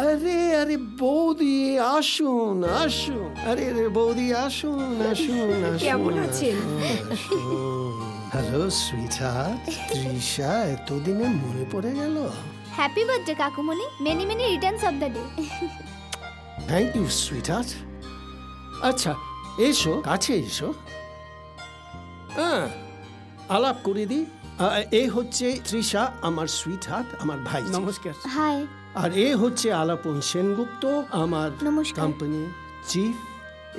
আরে আরে বৌদি আসুন আসুন, আরে আরে বৌদি আসুন আসুন আসুন। কেমন আছেন? হ্যালো সুইটহার্ট, তৃষা এতদিনে মনে পড়ে গেল। হ্যাপি বার্থডে কাকুমণি, many many returns of the day. Thank you sweetheart. আচ্ছা এসো, কাছে এসো। আলাপ করে দিই। এ হচ্ছে তৃষা, আমার সুইটহার্ট, আমার ভাই। নমস্কার। হাই। আর এ হচ্ছে আলাপন সেনগুপ্ত, আমার company chief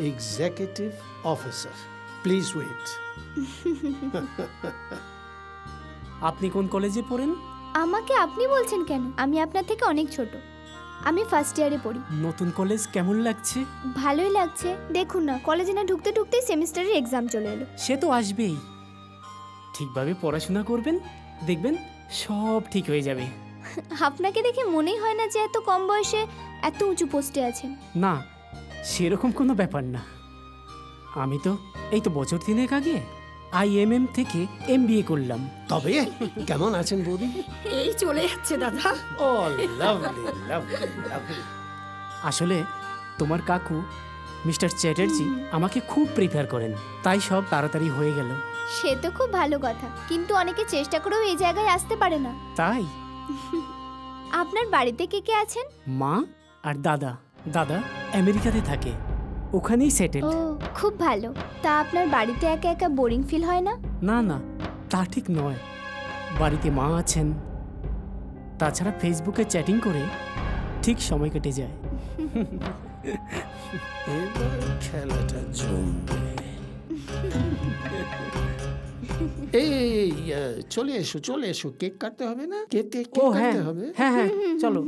executive officer. Please wait. আপনি কোন কলেজে পড়েন? আমাকে আপনি বলছেন কেন? আমি আপনার থেকে অনেক ছোট। আমি ফার্স্ট ইয়ারে পড়ি। নতুন কলেজ কেমন লাগছে? ভালোই লাগছে। দেখুন না, কলেজে না ঢুকতে ঢুকতেই সেমিস্টারের এক্সাম চলে এলো। সে তো আসবেই। ঠিকভাবে পড়াশোনা করবেন, দেখবেন সব ঠিক হয়ে যাবে। আপনাকে দেখে মনেই হয় না যে এত কম বয়সে এত উঁচু পোস্টে আছেন। না, সেরকম কোনো ব্যাপার না। আমি তো এই তো বছর 3 আগে IMM থেকে MBA করলাম। তবে কেমন আছেন বৌদি? এই চলে যাচ্ছে দাদা। ও লাভলি লাভলি লাভলি। আসলে তোমার কাকু মিস্টার চ্যাটার্জি আমাকে খুব প্রিফার করেন, তাই সব তাড়াতাড়ি হয়ে গেল। সে তো খুব ভালো কথা, কিন্তু অনেকে চেষ্টা করেও এই জায়গায় আসতে পারে না। তাই আপনার বাড়িতে কে কে আছেন? মা আর দাদা। দাদা আমেরিকাতে থাকে, ওখানেই সেটেল। ও খুব ভালো। তা আপনার বাড়িতে একা একা বোরিং ফিল হয় না? না না, তা ঠিক নয়। বাড়িতে মা আছেন, তাছাড়া ফেসবুকে চ্যাটিং করে ঠিক সময় কেটে যায়। এবার খেলাটা জমবে। এই চলে এসো চলে এসো, কেক কাটতে হবে না? কেক কেক ও হ্যাঁ কাটতে হবে। হ্যাঁ হ্যাঁ, চলো।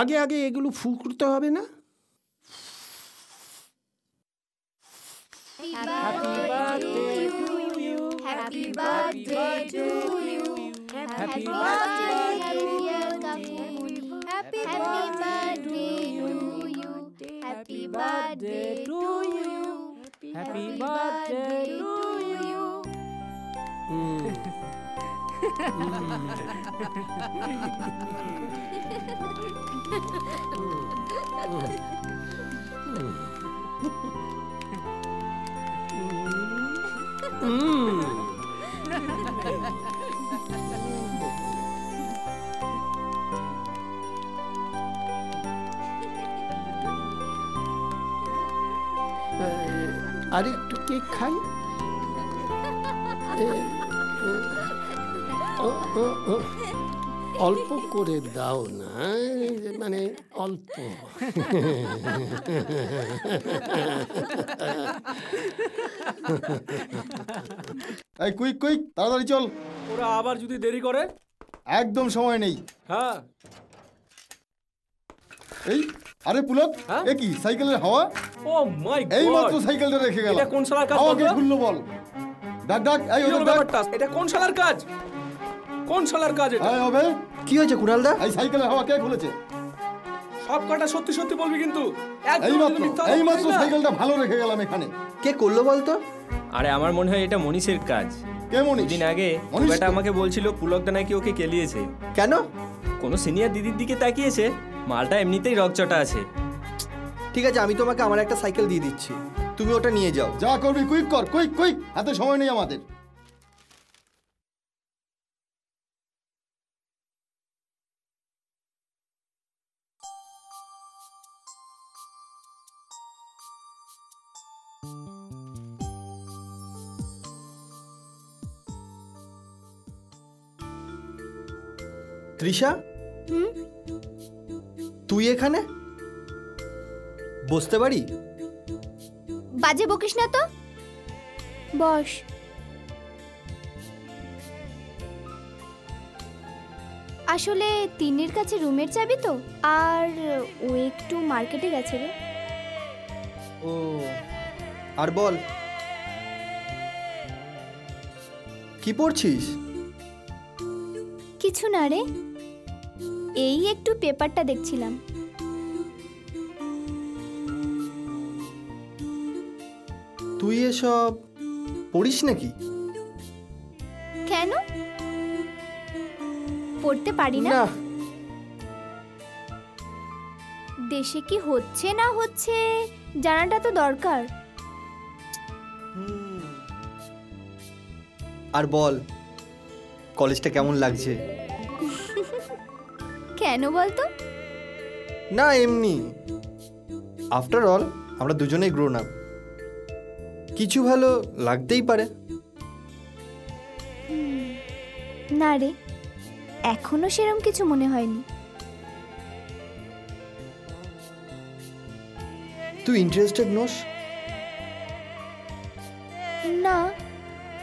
আগে আগে এগুলো ফুল করতে হবে না? Happy birthday to you. Happy birthday to you. Happy birthday dear Kakumuni. Happy birthday to you. Happy birthday to you. Happy birthday to you. আর একটু কেক খাই। অল্প করে দাও না, মানে অল্প। এই কুইক কুইক তাড়াতাড়ি চল। ওরা আবার যদি দেরি করে? একদম সময় নেই। হ্যাঁ। এই আরে পুলক, এ কি সাইকেলের হাওয়া? ও মাই গড, এই মাত্র সাইকেলটা রেখে গেল। এটা কোন শালার কাজ? হাওয়া কে খুললো বল? ডাক ডাক, এই ওদের ডাক। এটা কোন শালার কাজ? কোন শালার কাজ এটা? এই হবে। কি হয়েছে কুণালদা? এই সাইকেলের হাওয়া কে খুলেছে? সব কটা সত্যি সত্যি বলবি কিন্তু। এই মাত্র সাইকেলটা ভালো রেখে গেলাম এখানে। কে করলো বলতো? আরে আমার মনে হয় এটা মনীষের কাজ। কে মনীষ? দিন আগে বেটা আমাকে বলছিল পুলকদা নাকি ওকে কেলিয়েছে। কেন? কোনো সিনিয়র দিদির দিকে তাকিয়েছে, মালটা এমনিতেই রকচটা আছে। ঠিক আছে, আমি তোমাকে আমার একটা সাইকেল দিয়ে দিচ্ছি, তুমি ওটা নিয়ে যাও। যা করবি কুইক কর, কুইক কুইক, হাতে সময় নেই আমাদের। তৃষা, তুই এখানে? বসতে পারি? বাজে বকিস না তো, বস। আসলে তিন্নির কাছে রুমের চাবি তো, আর ও একটু মার্কেটে গেছে রে। ও, আর বল কি পড়ছিস? কিছু না রে, এই একটু পেপারটা দেখছিলাম। তুই এসব পড়িস নাকি? কেন, পড়তে পারি না? দেশে কি হচ্ছে না হচ্ছে জানাটা তো দরকার। আর বল, কলেজটা কেমন লাগছে? কেন বলতো? না এমনি, আফটার অল আমরা দুজনেই গ্রোন আপ, কিছু ভালো লাগতেই পারে। না রে, এখনো সেরম কিছু মনে হয়নি। তুই ইন্টারেস্টেড নোস? না,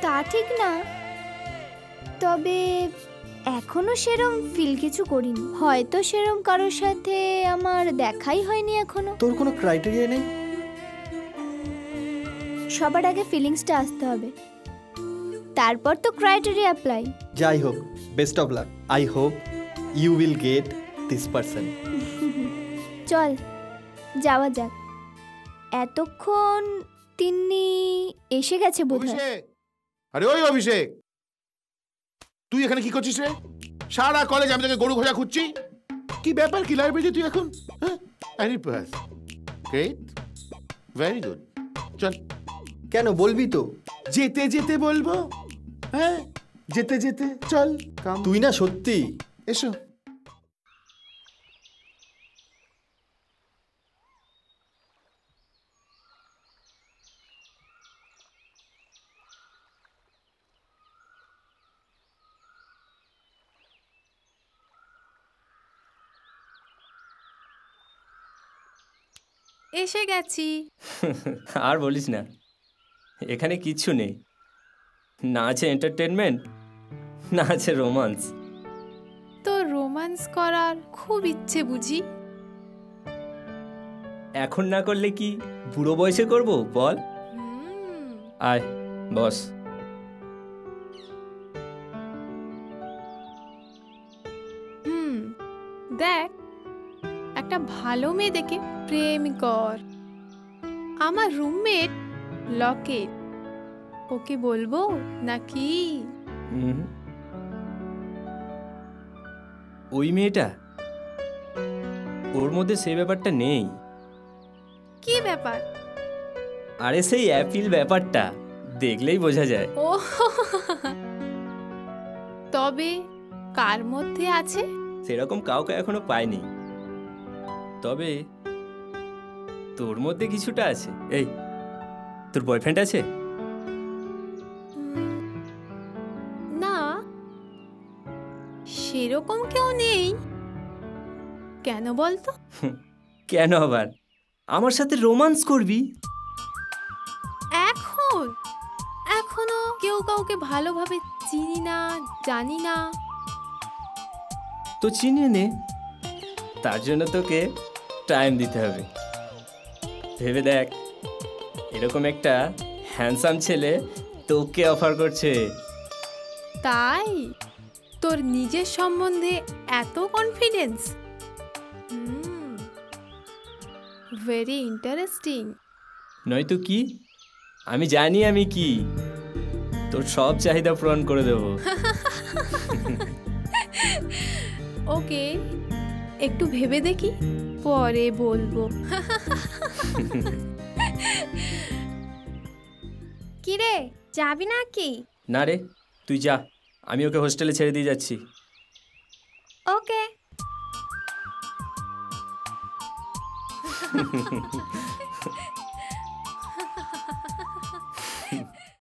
তা ঠিক না, তবে এখনো সেরম ফিল কিছু করিনি। হয়তো সেরম কারোর সাথে আমার দেখাই হয়নি এখনো। তোর কোনো ক্রাইটেরিয়া নেই? সবার আগে ফিলিংসটা আসতে হবে, তারপর তো ক্রাইটেরিয়া অ্যাপ্লাই। যাই হোক, best of luck. I hope you will get this person. চল যাওয়া যাক। এতক্ষণ তিন্নি এসে গেছে বোধহয়। অভিষেক, আরে ওই অভিষেক, তুই এখানে কি করছিস রে? সারা কলেজ আমি তোকে গরু ঘোড়া খুঁজছি। কি ব্যাপার, কি লাইব্রেরি তুই এখন? হ্যাঁ, গ্রেট, ভেরি গুড। চল। কেন বলবি তো? যেতে যেতে বলবো। হ্যাঁ, যেতে যেতে চল। তুই না সত্যি। এসো। এসে গেছি। আর বলিস না, এখানে কিচ্ছু নেই, না আছে এন্টারটেনমেন্ট, না আছে রোমান্স। তো রোমান্স করার খুব ইচ্ছে বুঝি? এখন না করলে কি বুড়ো বয়সে করব বল? আয় বস। দেখ, একটা ভালো মেয়ে দেখে প্রেম কর। আমার রুমমেট লকেট, ওকে বলবো নাকি? ওই মেয়েটা, ওর মধ্যে সেই ব্যাপারটা নেই। কি ব্যাপার? আরে সেই অ্যাপিল ব্যাপারটা দেখলেই বোঝা যায়। ও তবে কার মধ্যে আছে? সেরকম কাউকে এখনো পাইনি, তবে তোর মধ্যে কিছুটা আছে। এই, তোর বয়ফ্রেন্ড আছে? না, সেরকম কেউ নেই। কেন বলতো? কেন আবার? আমার সাথে রোমান্স করবি? এখনো কেউ কাউকে ভালোভাবে চিনি না, জানি না। তো চিনে নে, তার জন্য তোকে টাইম দিতে হবে। ভেবে দেখ, এরকম একটা হ্যান্ডসাম ছেলে তোকে অফার করছে। তাই তোর নিজের সম্বন্ধে এত কনফিডেন্স? Very interesting. নয়তো কি, আমি জানি আমি কি, তোর সব চাহিদা পূরণ করে দেব। ওকে, একটু ভেবে দেখি, পরে বলবো। কি রে, যাবি নাকি? না রে, তুই যা, আমি ওকে হোস্টেলে ছেড়ে দিয়ে যাচ্ছি। ওকে।